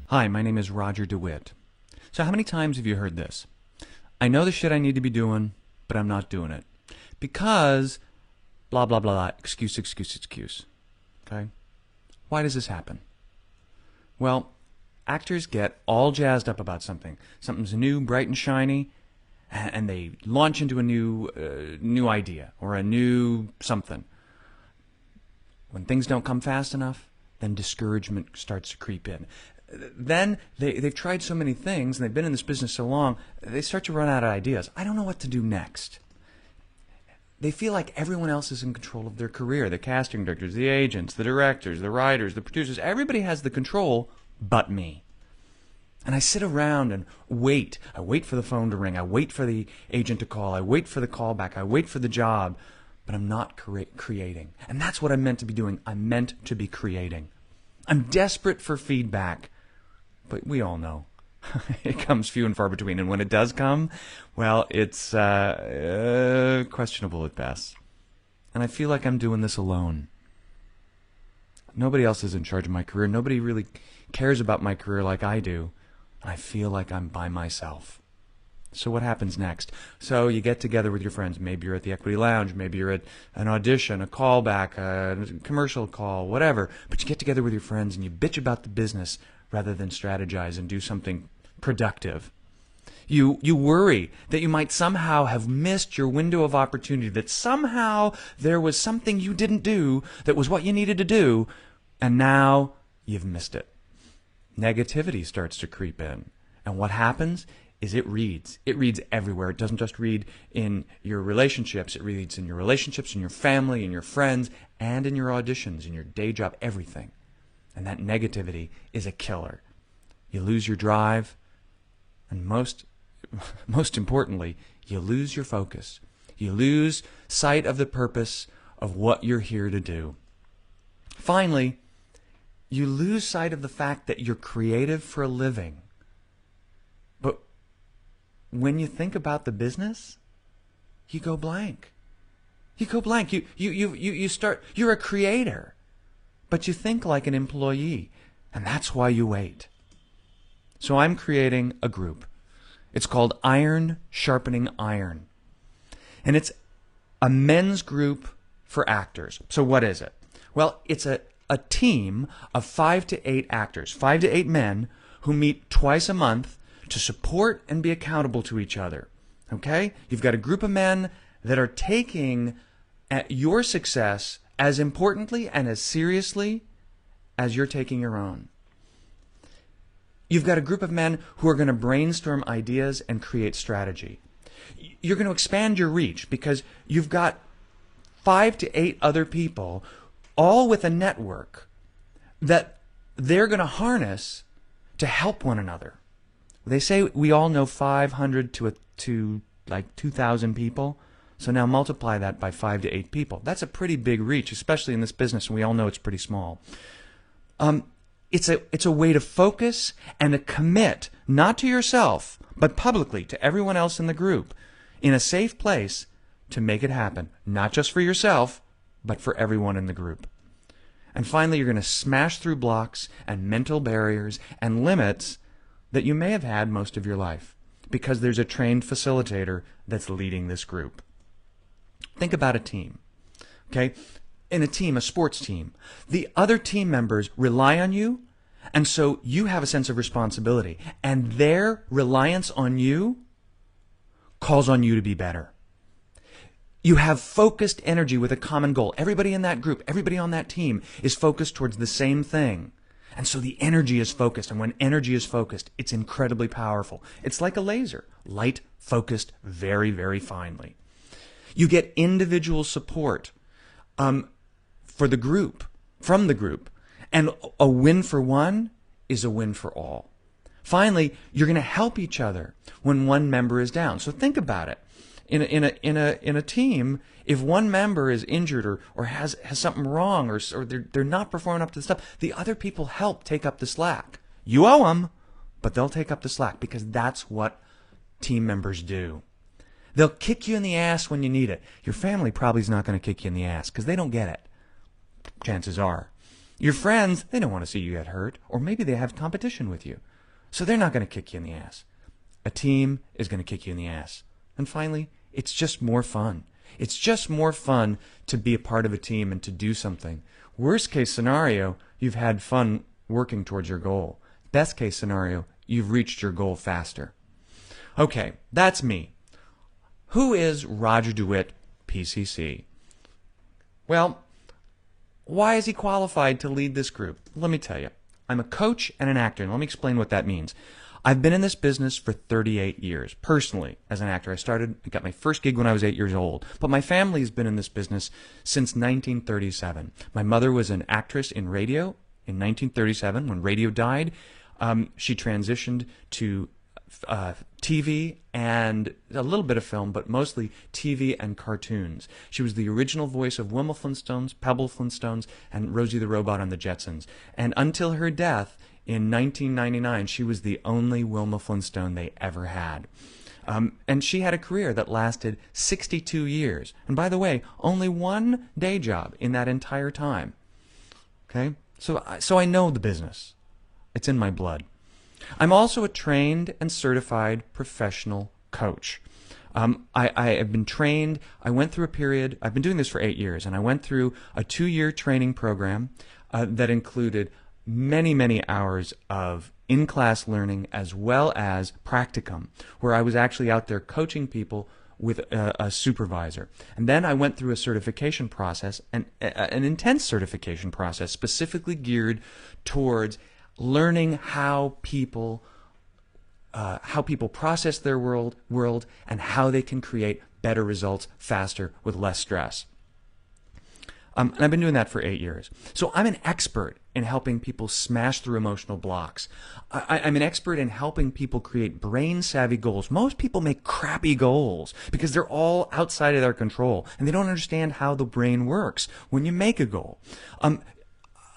Hi, my name is Roger DeWitt. So how many times have you heard this? I know the shit I need to be doing, but I'm not doing it. Because blah, blah, blah, blah, excuse, excuse, excuse. Okay? Why does this happen? Well, actors get all jazzed up about something. Something's new, bright and shiny, and they launch into a new idea or a new something. When things don't come fast enough, then discouragement starts to creep in. Then they've tried so many things and they've been in this business so long, they start to run out of ideas. I don't know what to do next. They feel like everyone else is in control of their career. The casting directors, the agents, the directors, the writers, the producers. Everybody has the control but me. And I sit around and wait. I wait for the phone to ring. I wait for the agent to call. I wait for the callback. I wait for the job. But I'm not creating. And that's what I'm meant to be doing. I'm meant to be creating. I'm desperate for feedback. But we all know it comes few and far between. And when it does come, well, it's questionable at best. And I feel like I'm doing this alone. Nobody else is in charge of my career. Nobody really cares about my career like I do. And I feel like I'm by myself. So what happens next? So you get together with your friends. Maybe you're at the Equity Lounge. Maybe you're at an audition, a callback, a commercial call, whatever. But you get together with your friends and you bitch about the business rather than strategize and do something productive. You worry that you might somehow have missed your window of opportunity, that somehow there was something you didn't do that was what you needed to do, and now you've missed it. Negativity starts to creep in. And what happens is it reads. It reads everywhere. It doesn't just read in your relationships. It reads in your relationships, in your family, in your friends, and in your auditions, in your day job, everything. And that negativity is a killer. You lose your drive, and most importantly, you lose your focus. You lose sight of the purpose of what you're here to do. Finally, you lose sight of the fact that you're creative for a living. But when you think about the business, you go blank. You go blank. You start, you're a creator, but you think like an employee, and that's why you wait. So I'm creating a group. It's called Iron Sharpening Iron. And it's a men's group for actors. So what is it? Well, it's a team of 5 to 8 actors, 5 to 8 men who meet twice a month to support and be accountable to each other. Okay? You've got a group of men that are taking your success as importantly and as seriously as you're taking your own. You've got a group of men who are going to brainstorm ideas and create strategy. You're going to expand your reach because you've got 5 to 8 other people, all with a network that they're going to harness to help one another. They say we all know 500 to like 2,000 people. So now multiply that by 5 to 8 people. That's a pretty big reach, especially in this business, and we all know it's pretty small. It's a way to focus and to commit, not to yourself, but publicly to everyone else in the group, in a safe place to make it happen, not just for yourself, but for everyone in the group. And finally, you're going to smash through blocks and mental barriers and limits that you may have had most of your life, because there's a trained facilitator that's leading this group. Think about a team, okay? In a team, a sports team, the other team members rely on you, and so you have a sense of responsibility, and their reliance on you calls on you to be better. You have focused energy with a common goal. Everybody in that group, everybody on that team is focused towards the same thing. And so the energy is focused, and when energy is focused, it's incredibly powerful. It's like a laser, light, focused very, very finely. You get individual support for the group, from the group, and a win for one is a win for all. Finally, you're going to help each other when one member is down. So think about it. In a team, if one member is injured or has something wrong or they're not performing up to the stuff, the other people help take up the slack. You owe them, but they'll take up the slack because that's what team members do. They'll kick you in the ass when you need it. Your family probably is not going to kick you in the ass because they don't get it, chances are. Your friends, they don't want to see you get hurt, or maybe they have competition with you. So they're not going to kick you in the ass. A team is going to kick you in the ass. And finally, it's just more fun. It's just more fun to be a part of a team and to do something. Worst case scenario, you've had fun working towards your goal. Best case scenario, you've reached your goal faster. Okay, that's me. Who is Roger DeWitt, PCC? Well, why is he qualified to lead this group? Let me tell you. I'm a coach and an actor, and let me explain what that means. I've been in this business for 38 years, personally, as an actor. I got my first gig when I was 8 years old, but my family has been in this business since 1937. My mother was an actress in radio in 1937. When radio died, she transitioned to TV and a little bit of film, but mostly TV and cartoons. She was the original voice of Wilma Flintstones, Pebble Flintstones, and Rosie the Robot on the Jetsons. And until her death in 1999, she was the only Wilma Flintstone they ever had. And she had a career that lasted 62 years. And by the way, only one day job in that entire time. Okay? So I know the business. It's in my blood. I'm also a trained and certified professional coach. I have been trained. I went through a period. I've been doing this for 8 years, and I went through a 2-year training program that included many, many hours of in-class learning as well as practicum, where I was actually out there coaching people with a supervisor. And then I went through a certification process, an intense certification process specifically geared towards learning how people process their world and how they can create better results faster with less stress. And I've been doing that for 8 years. So I'm an expert in helping people smash through emotional blocks. I'm an expert in helping people create brain-savvy goals. Most people make crappy goals because they're all outside of their control, and they don't understand how the brain works when you make a goal.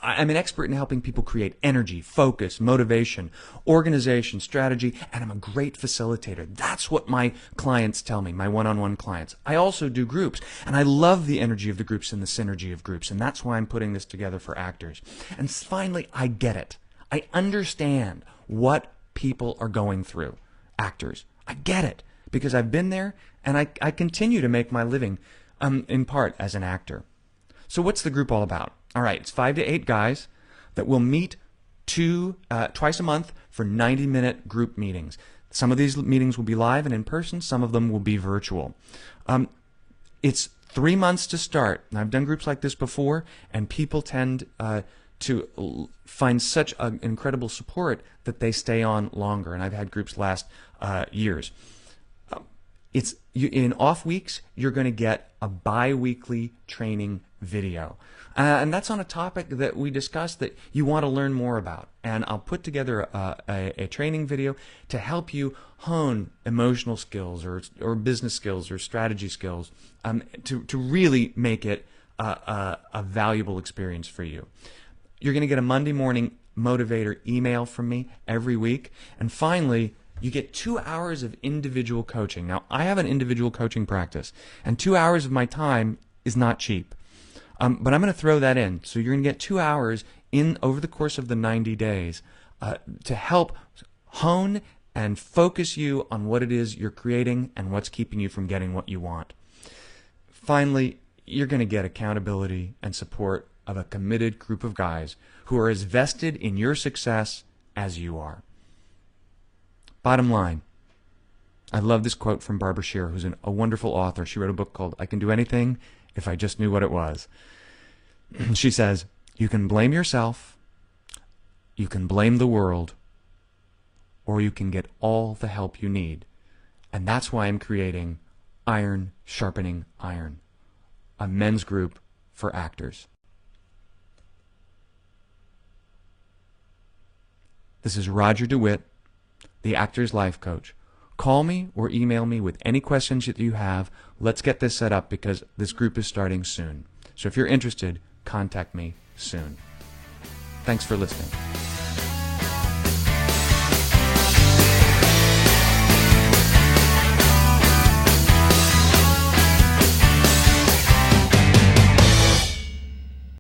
I'm an expert in helping people create energy, focus, motivation, organization, strategy, and I'm a great facilitator. That's what my clients tell me, my one-on-one clients. I also do groups, and I love the energy of the groups and the synergy of groups, and that's why I'm putting this together for actors. And finally, I get it. I understand what people are going through, actors. I get it, because I've been there, and I continue to make my living, in part, as an actor. So what's the group all about? All right, it's 5 to 8 guys that will meet twice a month for 90-minute group meetings. Some of these meetings will be live and in person. Some of them will be virtual. It's 3 months to start. And I've done groups like this before, and people tend to find such an incredible support that they stay on longer. And I've had groups last years. In off weeks, you're going to get a bi-weekly training video. And that's on a topic that we discussed that you want to learn more about. And I'll put together a training video to help you hone emotional skills or business skills or strategy skills to really make it a valuable experience for you. You're going to get a Monday morning motivator email from me every week. And finally, you get 2 hours of individual coaching. Now, I have an individual coaching practice, and 2 hours of my time is not cheap. But I'm going to throw that in. So you're going to get 2 hours over the course of the 90 days to help hone and focus you on what it is you're creating and what's keeping you from getting what you want. Finally, you're going to get accountability and support of a committed group of guys who are as vested in your success as you are. Bottom line, I love this quote from Barbara Scheer, who's a wonderful author. She wrote a book called I Can Do Anything If I Just Knew What It Was. She says, you can blame yourself, you can blame the world, or you can get all the help you need. And that's why I'm creating Iron Sharpening Iron, a men's group for actors. This is Roger DeWitt, the Actor's Life Coach. Call me or email me with any questions that you have. Let's get this set up because this group is starting soon. So if you're interested, contact me soon. Thanks for listening.